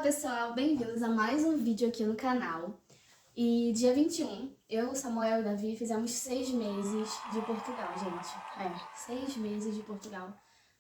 pessoal, bem-vindos a mais um vídeo aqui no canal. E dia 21, eu, Samuel e Davi fizemos 6 meses de Portugal, gente. 6 meses de Portugal.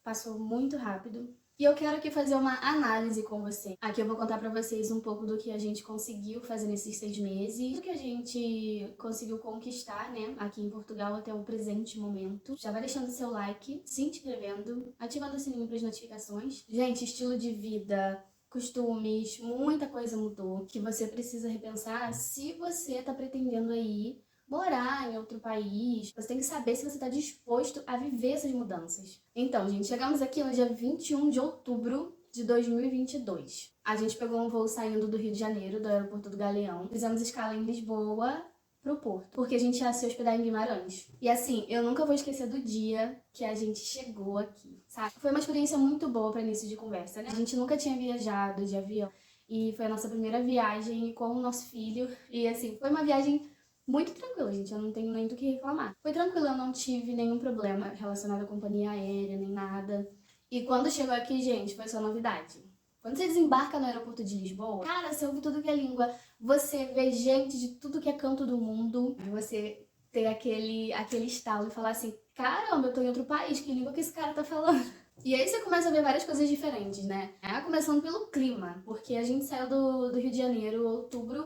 Passou muito rápido. E eu quero aqui fazer uma análise com você. Aqui eu vou contar pra vocês um pouco do que a gente conseguiu fazer nesses 6 meses, do que a gente conseguiu conquistar, né, aqui em Portugal até o presente momento. Já vai deixando seu like, se inscrevendo, ativando o sininho para as notificações. Gente, estilo de vida, costumes, muita coisa mudou, que você precisa repensar se você tá pretendendo aí morar em outro país. Você tem que saber se você está disposto a viver essas mudanças. Então, gente, chegamos aqui no dia 21 de outubro de 2022. A gente pegou um voo saindo do Rio de Janeiro, do aeroporto do Galeão. Fizemos escala em Lisboa pro Porto, porque a gente ia se hospedar em Guimarães. E assim, eu nunca vou esquecer do dia que a gente chegou aqui, sabe? Foi uma experiência muito boa para início de conversa, né? A gente nunca tinha viajado de avião e foi a nossa primeira viagem com o nosso filho. E assim, foi uma viagem muito tranquila, gente, eu não tenho nem do que reclamar. Foi tranquilo, eu não tive nenhum problema relacionado à companhia aérea, nem nada. E quando chegou aqui, gente, foi só novidade. Quando você desembarca no aeroporto de Lisboa, cara, você ouve tudo que é língua, você vê gente de tudo que é canto do mundo, você ter aquele estalo e falar assim, caramba, eu tô em outro país, que língua que esse cara tá falando? E aí você começa a ver várias coisas diferentes, né? Começando pelo clima, porque a gente saiu do Rio de Janeiro, outubro,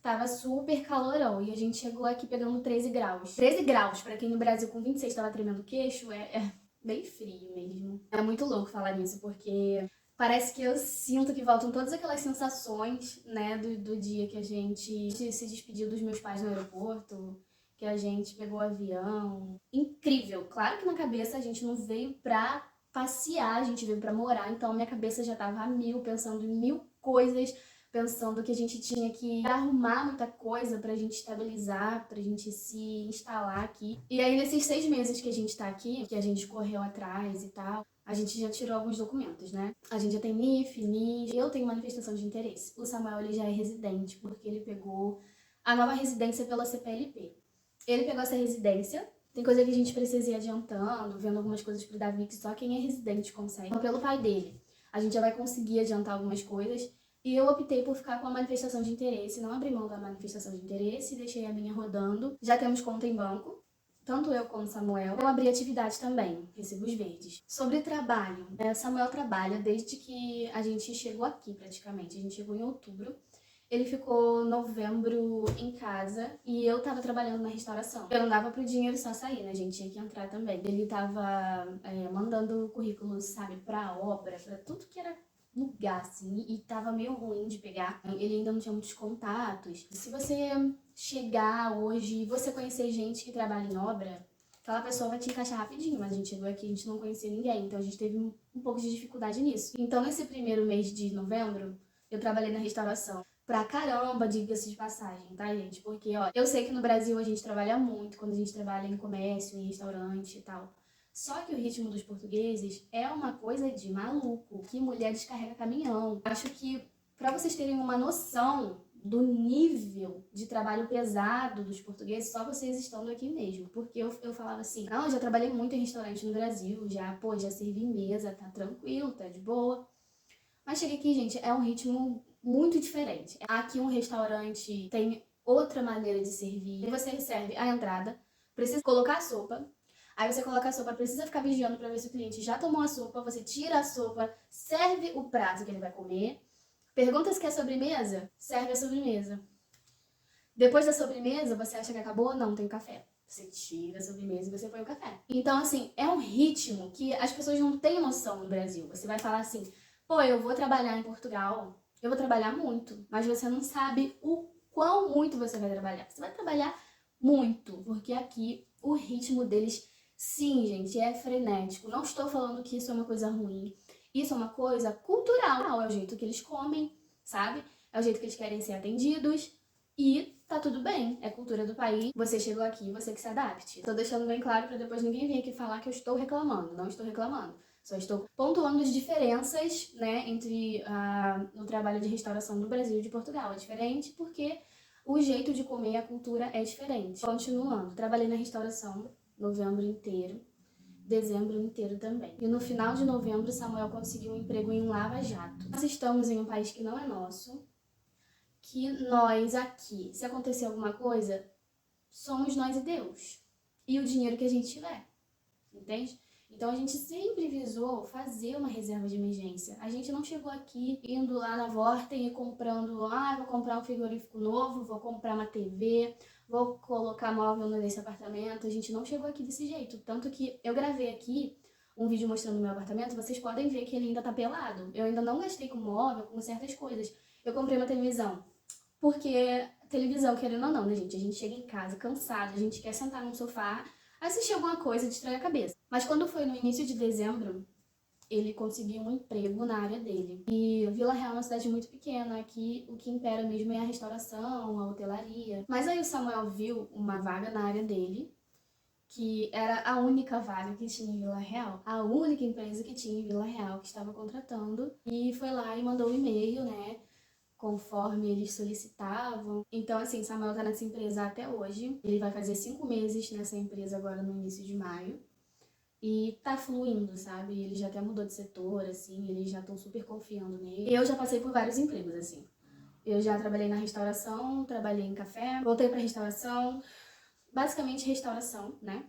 tava super calorão e a gente chegou aqui pegando 13 graus. 13 graus, pra quem no Brasil com 26 tava tremendo o queixo, é bem frio mesmo. É muito louco falar nisso, porque parece que eu sinto que voltam todas aquelas sensações, né, do dia que a gente se despediu dos meus pais no aeroporto, que a gente pegou o avião. Incrível! Claro que na cabeça a gente não veio pra passear, a gente veio pra morar, então minha cabeça já tava a mil, pensando em mil coisas, pensando que a gente tinha que arrumar muita coisa pra gente estabilizar, pra gente se instalar aqui. E aí, nesses 6 meses que a gente tá aqui, que a gente correu atrás e tal, a gente já tirou alguns documentos, né? A gente já tem NIF, NIS, eu tenho manifestação de interesse. O Samuel, ele já é residente, porque ele pegou a nova residência pela CPLP. Ele pegou essa residência. Tem coisa que a gente precisa ir adiantando, vendo algumas coisas pro Davi, que só quem é residente consegue. Então, pelo pai dele, a gente já vai conseguir adiantar algumas coisas. E eu optei por ficar com a manifestação de interesse, não abri mão da manifestação de interesse, deixei a minha rodando. Já temos conta em banco, tanto eu como Samuel. Eu abri atividade também, recibos verdes. Sobre trabalho, Samuel trabalha desde que a gente chegou aqui praticamente. A gente chegou em outubro. Ele ficou novembro em casa e eu tava trabalhando na restauração. Eu não dava pro dinheiro só sair, né? A gente tinha que entrar também. Ele tava mandando currículos, sabe, pra obra, pra tudo que era lugar, assim, e tava meio ruim de pegar. Ele ainda não tinha muitos contatos. Se você chegar hoje e você conhecer gente que trabalha em obra, aquela pessoa vai te encaixar rapidinho, mas a gente chegou aqui e a gente não conhecia ninguém, então a gente teve um pouco de dificuldade nisso. Então, nesse primeiro mês de novembro, eu trabalhei na restauração. Pra caramba, diga-se de passagem, tá, gente? Porque, ó, eu sei que no Brasil a gente trabalha muito quando a gente trabalha em comércio, em restaurante e tal. Só que o ritmo dos portugueses é uma coisa de maluco, que mulher descarrega caminhão. Acho que, pra vocês terem uma noção do nível de trabalho pesado dos portugueses, só vocês estando aqui mesmo. Porque eu falava assim, não, eu já trabalhei muito em restaurante no Brasil, já servi mesa, tá tranquilo, tá de boa. Mas chega aqui, gente, é um ritmo muito diferente. Aqui um restaurante tem outra maneira de servir. Você serve a entrada, precisa colocar a sopa. Aí você coloca a sopa, precisa ficar vigiando pra ver se o cliente já tomou a sopa. Você tira a sopa, serve o prato que ele vai comer. Pergunta se quer sobremesa, serve a sobremesa. Depois da sobremesa, você acha que acabou? Não, tem café. Você tira a sobremesa e você põe o café. Então, assim, é um ritmo que as pessoas não têm noção no Brasil. Você vai falar assim, pô, eu vou trabalhar em Portugal, eu vou trabalhar muito, mas você não sabe o quão muito você vai trabalhar. Você vai trabalhar muito, porque aqui o ritmo deles, sim, gente, é frenético. Não estou falando que isso é uma coisa ruim. Isso é uma coisa cultural. É o jeito que eles comem, sabe? É o jeito que eles querem ser atendidos. E tá tudo bem, é cultura do país, você chegou aqui, você que se adapte. Tô deixando bem claro pra depois ninguém vir aqui falar que eu estou reclamando, não estou reclamando. Só estou pontuando as diferenças, né, entre o trabalho de restauração no Brasil e de Portugal. É diferente porque o jeito de comer, a cultura é diferente. Continuando, trabalhei na restauração novembro inteiro. dezembro inteiro também. E no final de novembro, Samuel conseguiu um emprego em um lava-jato. Nós estamos em um país que não é nosso, que nós aqui, se acontecer alguma coisa, somos nós e Deus. E o dinheiro que a gente tiver, entende? Então a gente sempre visou fazer uma reserva de emergência. A gente não chegou aqui indo lá na Vorten e comprando, vou comprar um frigorífico novo, vou comprar uma TV, vou colocar móvel nesse apartamento. A gente não chegou aqui desse jeito. Tanto que eu gravei aqui um vídeo mostrando o meu apartamento, vocês podem ver que ele ainda tá pelado. Eu ainda não gastei com móvel, com certas coisas. Eu comprei uma televisão. Porque televisão, querendo ou não, né, gente? A gente chega em casa cansado, a gente quer sentar num sofá, assistir alguma coisa, distrair a cabeça. Mas quando foi no início de dezembro, ele conseguiu um emprego na área dele. E Vila Real é uma cidade muito pequena, aqui o que impera mesmo é a restauração, a hotelaria. Mas aí o Samuel viu uma vaga na área dele, que era a única vaga que tinha em Vila Real, a única empresa que tinha em Vila Real que estava contratando, e foi lá e mandou um e-mail, né, conforme eles solicitavam. Então, assim, Samuel tá nessa empresa até hoje. Ele vai fazer 5 meses nessa empresa agora no início de maio. E tá fluindo, sabe? Ele já até mudou de setor, assim, eles já estão super confiando nele. Eu já passei por vários empregos, assim. Eu já trabalhei na restauração, trabalhei em café, voltei pra restauração, basicamente restauração, né?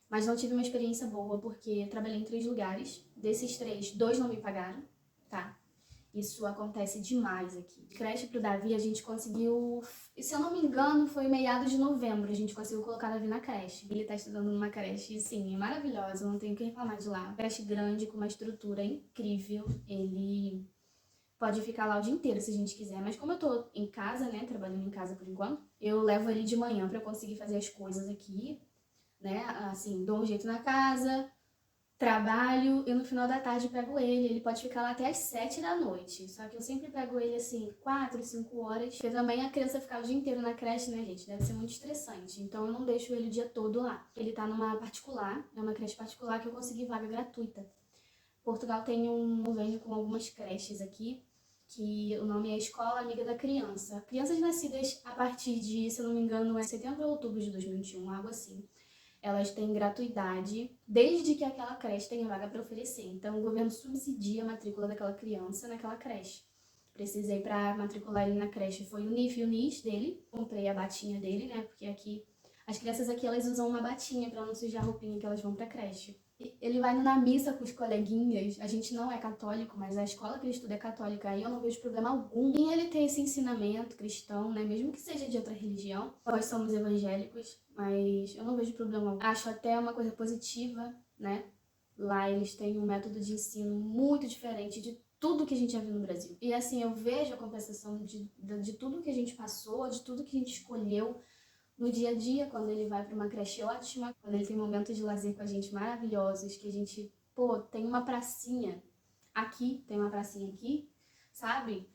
Mas não tive uma experiência boa, porque trabalhei em 3 lugares. Desses 3, 2 não me pagaram, tá? Isso acontece demais aqui. Creche pro Davi a gente conseguiu, se eu não me engano, foi meados de novembro, a gente conseguiu colocar o Davi na creche. Ele tá estudando numa creche, sim, maravilhosa, não tenho o que reclamar de lá. Creche grande, com uma estrutura incrível, ele pode ficar lá o dia inteiro se a gente quiser, mas como eu tô em casa, né, trabalhando em casa por enquanto, eu levo ele de manhã pra eu conseguir fazer as coisas aqui, né, assim, dou um jeito na casa, trabalho e no final da tarde pego ele. Ele pode ficar lá até às 7 da noite. Só que eu sempre pego ele assim, 4, 5 horas. Porque também a criança ficar o dia inteiro na creche, né, gente? Deve ser muito estressante. Então eu não deixo ele o dia todo lá. Ele tá numa particular, é uma creche particular que eu consegui vaga gratuita. Portugal tem um convênio com algumas creches aqui, que o nome é Escola Amiga da Criança. Crianças nascidas a partir de, se eu não me engano, é setembro ou outubro de 2021, algo assim. Elas têm gratuidade desde que aquela creche tenha vaga para oferecer. Então, o governo subsidia a matrícula daquela criança naquela creche. Precisei para matricular ele na creche, foi o NIF e o NIS dele. Comprei a batinha dele, né? Porque aqui, as crianças aqui, elas usam uma batinha para não sujar a roupinha que elas vão pra creche. Ele vai na missa com os coleguinhas. A gente não é católico, mas a escola que ele estuda é católica. Aí eu não vejo problema algum em ele ter esse ensinamento cristão, né? Mesmo que seja de outra religião. Nós somos evangélicos, mas eu não vejo problema algum. Acho até uma coisa positiva, né? Lá eles têm um método de ensino muito diferente de tudo que a gente já viu no Brasil. E assim, eu vejo a compensação de tudo que a gente passou, de tudo que a gente escolheu no dia a dia, quando ele vai para uma creche ótima, quando ele tem momentos de lazer com a gente maravilhosos, que a gente, pô, tem uma pracinha aqui, tem uma pracinha aqui, sabe?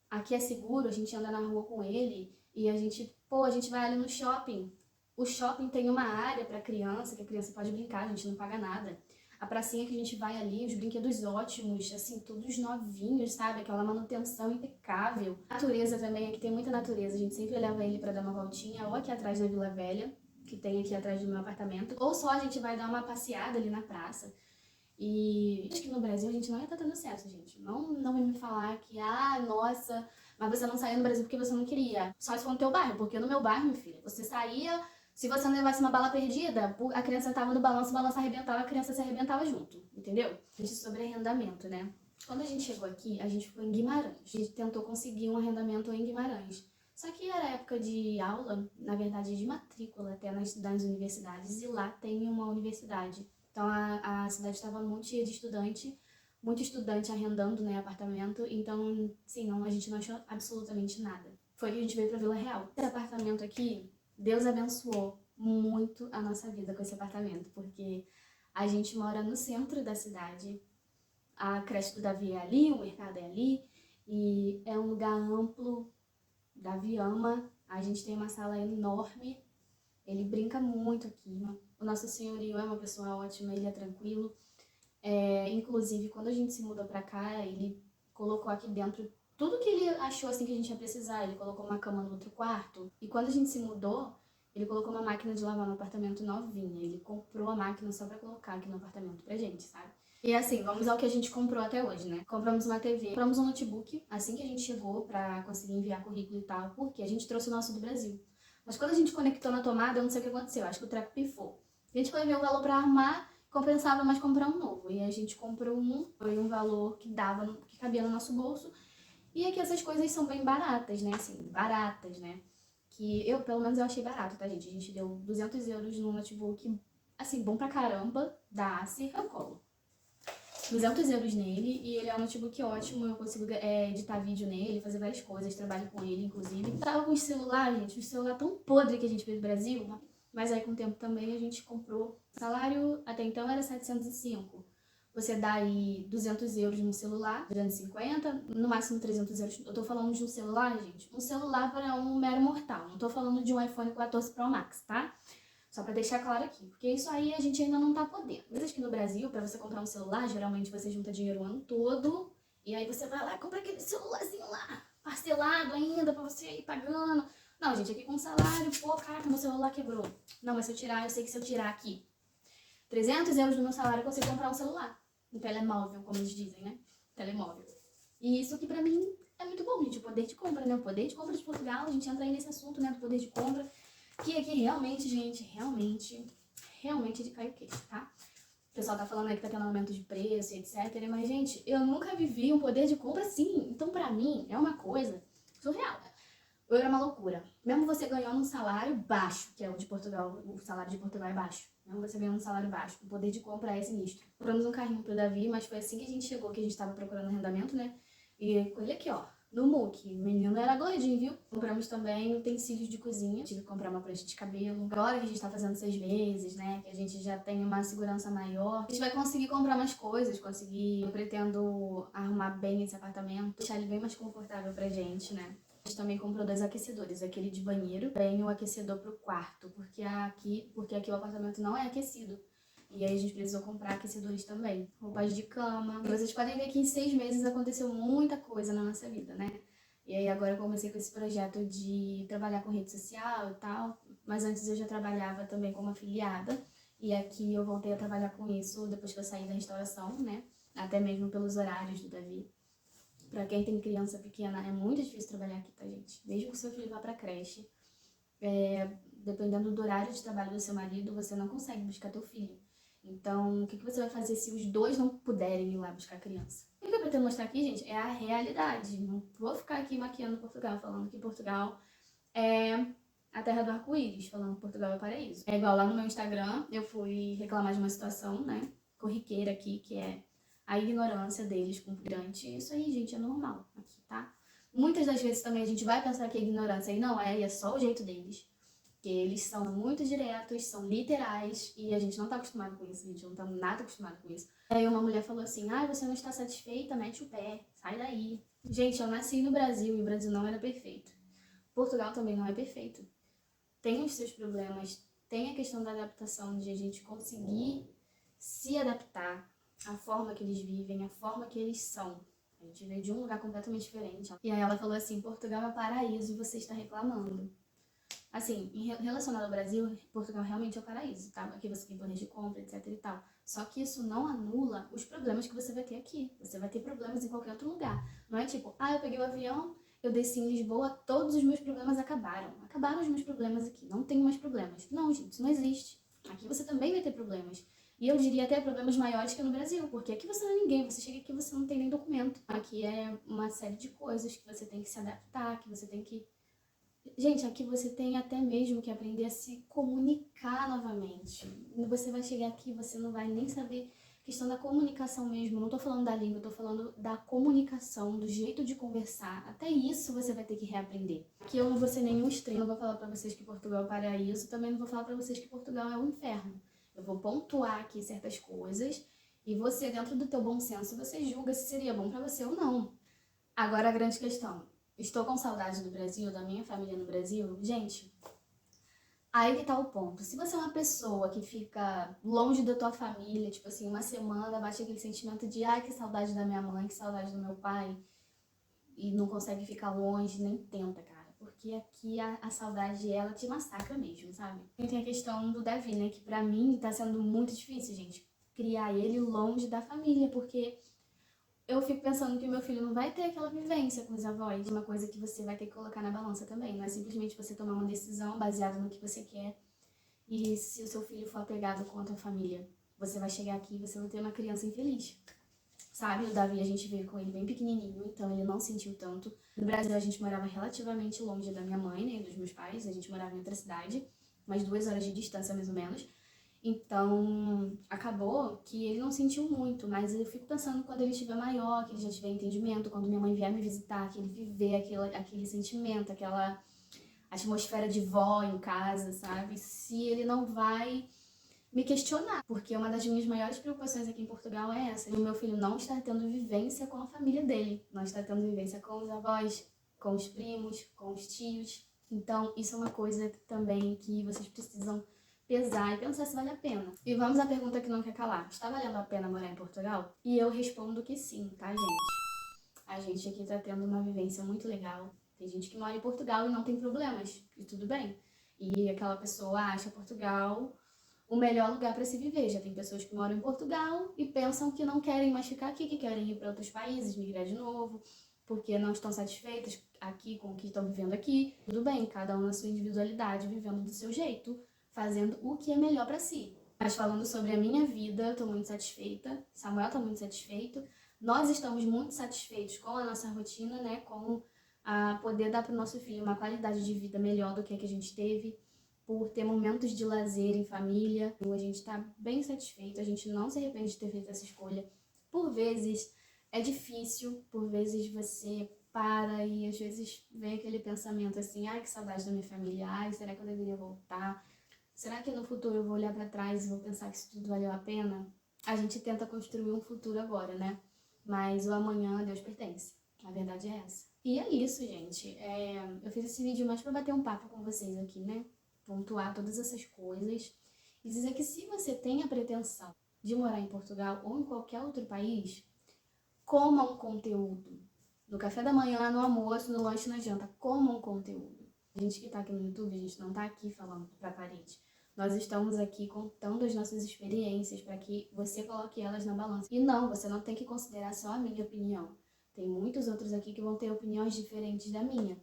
Aqui é seguro, a gente anda na rua com ele e a gente, pô, a gente vai ali no shopping. O shopping tem uma área para criança, que a criança pode brincar, a gente não paga nada. A pracinha que a gente vai ali, os brinquedos ótimos, assim, todos novinhos, sabe? Aquela manutenção impecável. Natureza também, aqui tem muita natureza. A gente sempre leva ele pra dar uma voltinha, ou aqui atrás da Vila Velha, que tem aqui atrás do meu apartamento, ou só a gente vai dar uma passeada ali na praça. E acho que no Brasil a gente não ia estar tendo acesso, gente. Não vem me falar que, nossa, mas você não saiu no Brasil porque você não queria. Só se for no teu bairro, porque no meu bairro, meu filho, você saía. Se você não levasse uma bala perdida, a criança tava no balanço, o balanço arrebentava, a criança se arrebentava junto, entendeu? Gente, sobre arrendamento, né? Quando a gente chegou aqui, a gente ficou em Guimarães. A gente tentou conseguir um arrendamento em Guimarães. Só que era época de aula, na verdade de matrícula até nas universidades, e lá tem uma universidade. Então a cidade estava muito cheia de muito estudante arrendando, né, apartamento, então, sim, a gente não achou absolutamente nada. Foi que a gente veio pra Vila Real. Esse apartamento aqui, Deus abençoou muito a nossa vida com esse apartamento, porque a gente mora no centro da cidade, a creche do Davi é ali, o mercado é ali, e é um lugar amplo, Davi ama, a gente tem uma sala enorme, ele brinca muito aqui, o nosso senhorio é uma pessoa ótima, ele é tranquilo, inclusive quando a gente se mudou pra cá, ele colocou aqui dentro tudo que ele achou assim que a gente ia precisar. Ele colocou uma cama no outro quarto. E quando a gente se mudou, Ele colocou uma máquina de lavar no apartamento novinha. Ele comprou a máquina só pra colocar aqui no apartamento pra gente, sabe? E assim, vamos ao que a gente comprou até hoje, né? Compramos uma TV, compramos um notebook assim que a gente chegou pra conseguir enviar currículo e tal, porque a gente trouxe o nosso do Brasil. Mas quando a gente conectou na tomada, eu não sei o que aconteceu, acho que o treco pifou. A gente foi ver o valor pra arrumar, compensava mais comprar um novo. E a gente comprou foi um valor que dava, que cabia no nosso bolso. E aqui essas coisas são bem baratas, né? Assim, baratas, né? Que eu, pelo menos, eu achei barato, tá, gente? A gente deu 200 euros num notebook, assim, bom pra caramba, da Acer, eu colo. 200 euros nele, e ele é um notebook ótimo, eu consigo editar vídeo nele, fazer várias coisas, trabalho com ele, inclusive. Tava com o celular, gente, o celular tão podre que a gente veio do Brasil, mas aí com o tempo também a gente comprou. O salário até então era 705. Você dá aí 200 euros no celular, 250, no máximo 300 euros. Eu tô falando de um celular, gente, um celular para um mero mortal. Não tô falando de um iPhone 14 Pro Max, tá? Só pra deixar claro aqui, porque isso aí a gente ainda não tá podendo. Mas aqui no Brasil, pra você comprar um celular, geralmente você junta dinheiro o ano todo, e aí você vai lá e compra aquele celularzinho lá, parcelado ainda, pra você ir pagando. Não, gente, aqui com salário, pô, caraca, meu celular quebrou. Não, mas se eu tirar, eu sei que se eu tirar aqui 300 euros do meu salário, eu consigo comprar um celular. Um telemóvel, como eles dizem, né? Telemóvel. E isso que pra mim é muito bom, gente, o poder de compra, né? O poder de compra de Portugal, a gente entra aí nesse assunto, né, do poder de compra. Que aqui realmente, gente, realmente é de cair o queixo, tá? O pessoal tá falando aí que tá tendo aumento de preço e etc. Mas, gente, eu nunca vivi um poder de compra assim. Então, pra mim, é uma coisa surreal. O euro é uma loucura. Mesmo você ganhando um salário baixo, que é o de Portugal, o salário de Portugal é baixo. Mesmo você ganhando um salário baixo, o poder de compra é sinistro. Compramos um carrinho pro Davi, mas foi assim que a gente chegou, que a gente tava procurando arrendamento, né? E com ele aqui, ó, no muque. O menino era gordinho, viu? Compramos também utensílios de cozinha. Tive que comprar uma prancha de cabelo. Agora que a gente tá fazendo 6 meses, né? Que a gente já tem uma segurança maior. A gente vai conseguir comprar mais coisas, conseguir... Eu pretendo arrumar bem esse apartamento, deixar ele bem mais confortável pra gente, né? A gente também comprou 2 aquecedores, aquele de banheiro, tem o aquecedor pro quarto, porque aqui o apartamento não é aquecido. E aí a gente precisou comprar aquecedores também, roupas de cama. Vocês podem ver que em 6 meses aconteceu muita coisa na nossa vida, né? E aí agora eu comecei com esse projeto de trabalhar com rede social e tal, mas antes eu já trabalhava também como afiliada, e aqui eu voltei a trabalhar com isso depois que eu saí da restauração, né? Até mesmo pelos horários do Davi. Pra quem tem criança pequena, é muito difícil trabalhar aqui, tá, gente? Mesmo que seu filho vá pra creche, dependendo do horário de trabalho do seu marido, você não consegue buscar teu filho. Então, o que você vai fazer se os dois não puderem ir lá buscar a criança? O que eu pretendo mostrar aqui, gente, é a realidade. Não vou ficar aqui maquiando Portugal, falando que Portugal é a terra do arco-íris, falando que Portugal é o paraíso. É igual lá no meu Instagram, eu fui reclamar de uma situação, né, corriqueira aqui, que é a ignorância deles com o migrante. Isso aí, gente, é normal aqui, tá? Muitas das vezes também a gente vai pensar que é ignorância e não é, e é só o jeito deles. Porque eles são muito diretos, são literais, e a gente não tá acostumado com isso, a gente não tá nada acostumado com isso. Aí uma mulher falou assim, você não está satisfeita? Mete o pé, sai daí. Gente, eu nasci no Brasil e o Brasil não era perfeito. Portugal também não é perfeito. Tem os seus problemas, tem a questão da adaptação, de a gente conseguir se adaptar à forma que eles vivem, à forma que eles são. A gente veio de um lugar completamente diferente. E aí ela falou assim, Portugal é paraíso e você está reclamando. Assim, relacionado ao Brasil, Portugal realmente é o paraíso, tá? Aqui você tem poder de compra, etc e tal. Só que isso não anula os problemas que você vai ter aqui. Você vai ter problemas em qualquer outro lugar. Não é tipo, eu peguei o avião, eu desci em Lisboa, todos os meus problemas acabaram. Acabaram os meus problemas aqui, não tenho mais problemas. Não, gente, isso não existe. Aqui você também vai ter problemas. E eu diria até problemas maiores que no Brasil, porque aqui você não é ninguém, você chega aqui e você não tem nem documento. Aqui é uma série de coisas que você tem que se adaptar, que você tem que... Gente, aqui você tem até mesmo que aprender a se comunicar novamente. Você vai chegar aqui, você não vai nem saber questão da comunicação mesmo. Não tô falando da língua, tô falando da comunicação, do jeito de conversar. Até isso você vai ter que reaprender. Aqui eu não vou ser nenhum extremo, não vou falar pra vocês que Portugal é o paraíso, também não vou falar pra vocês que Portugal é o inferno. Eu vou pontuar aqui certas coisas e você, dentro do teu bom senso, você julga se seria bom pra você ou não. Agora a grande questão. Estou com saudade do Brasil, da minha família no Brasil? Gente, aí que tá o ponto. Se você é uma pessoa que fica longe da tua família, tipo assim, uma semana, bate aquele sentimento de que saudade da minha mãe, que saudade do meu pai, e não consegue ficar longe, nem tenta, cara. porque aqui a saudade, ela te massacra mesmo, sabe? E tem a questão do Davi, né, que pra mim tá sendo muito difícil, gente, criar ele longe da família, porque eu fico pensando que o meu filho não vai ter aquela vivência com os avós, uma coisa que você vai ter que colocar na balança também, não é simplesmente você tomar uma decisão baseada no que você quer, e se o seu filho for apegado com a tua família, você vai chegar aqui e você vai ter uma criança infeliz. Sabe, o Davi a gente veio com ele bem pequenininho, então ele não sentiu tanto. No Brasil a gente morava relativamente longe da minha mãe, né, e dos meus pais, a gente morava em outra cidade, umas 2 horas de distância mais ou menos. Então, acabou que ele não sentiu muito, mas eu fico pensando quando ele estiver maior, que ele já tiver entendimento, quando minha mãe vier me visitar, que ele viver aquele sentimento, aquela atmosfera de vó em casa, sabe? Se ele não vai me questionar, porque uma das minhas maiores preocupações aqui em Portugal é essa. O meu filho não está tendo vivência com a família dele, não está tendo vivência com os avós, com os primos, com os tios. Então, isso é uma coisa também que vocês precisam pesar e pensar se vale a pena. E vamos à pergunta que não quer calar. Está valendo a pena morar em Portugal? E eu respondo que sim, tá, gente? A gente aqui tá tendo uma vivência muito legal. Tem gente que mora em Portugal e não tem problemas, e tudo bem. E aquela pessoa acha Portugal o melhor lugar para se viver. Já tem pessoas que moram em Portugal e pensam que não querem mais ficar aqui, que querem ir para outros países, migrar de novo, porque não estão satisfeitas aqui com o que estão vivendo aqui. Tudo bem, cada um na sua individualidade, vivendo do seu jeito, fazendo o que é melhor para si. Mas falando sobre a minha vida, eu tô muito satisfeita, Samuel tá muito satisfeito, nós estamos muito satisfeitos com a nossa rotina, né, com a poder dar para o nosso filho uma qualidade de vida melhor do que a que a gente teve, por ter momentos de lazer em família. A gente está bem satisfeito, a gente não se arrepende de ter feito essa escolha. Por vezes é difícil, por vezes você para e às vezes vem aquele pensamento assim, ai, que saudade da minha família, ai, será que eu deveria voltar? Será que no futuro eu vou olhar para trás e vou pensar que isso tudo valeu a pena? A gente tenta construir um futuro agora, né? Mas o amanhã a Deus pertence. A verdade é essa. E é isso, gente. Eu fiz esse vídeo mais para bater um papo com vocês aqui, né? Pontuar todas essas coisas e dizer que se você tem a pretensão de morar em Portugal ou em qualquer outro país, coma um conteúdo. No café da manhã, no almoço, no lanche, na janta, coma um conteúdo. A gente que tá aqui no YouTube, a gente não tá aqui falando pra parede. Nós estamos aqui contando as nossas experiências para que você coloque elas na balança. E não, você não tem que considerar só a minha opinião. Tem muitos outros aqui que vão ter opiniões diferentes da minha.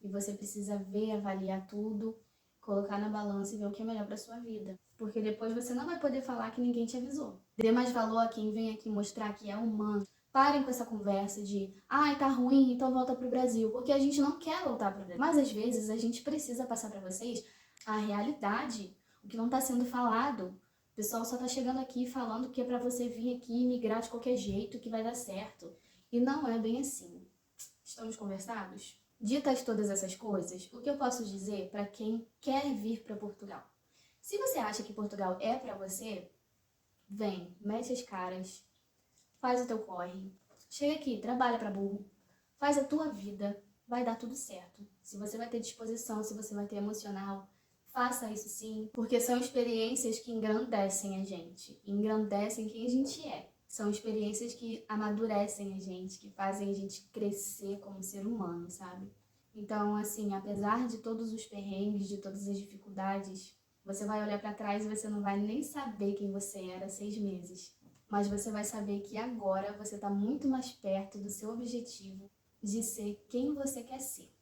E você precisa ver, avaliar tudo, colocar na balança e ver o que é melhor para sua vida. Porque depois você não vai poder falar que ninguém te avisou. Dê mais valor a quem vem aqui mostrar que é humano. Parem com essa conversa de, ai, tá ruim, então volta pro Brasil. Porque a gente não quer voltar pro Brasil. Mas às vezes a gente precisa passar para vocês a realidade, o que não tá sendo falado. O pessoal só tá chegando aqui falando que é para você vir aqui e migrar de qualquer jeito, que vai dar certo. E não é bem assim. Estamos conversados? Ditas todas essas coisas, o que eu posso dizer para quem quer vir para Portugal? Se você acha que Portugal é para você, vem, mete as caras, faz o teu corre, chega aqui, trabalha para burro, faz a tua vida, vai dar tudo certo. Se você vai ter disposição, se você vai ter emocional, faça isso sim, porque são experiências que engrandecem a gente, engrandecem quem a gente é. São experiências que amadurecem a gente, que fazem a gente crescer como ser humano, sabe? Então, assim, apesar de todos os perrengues, de todas as dificuldades, você vai olhar pra trás e você não vai nem saber quem você era há 6 meses. Mas você vai saber que agora você tá muito mais perto do seu objetivo de ser quem você quer ser.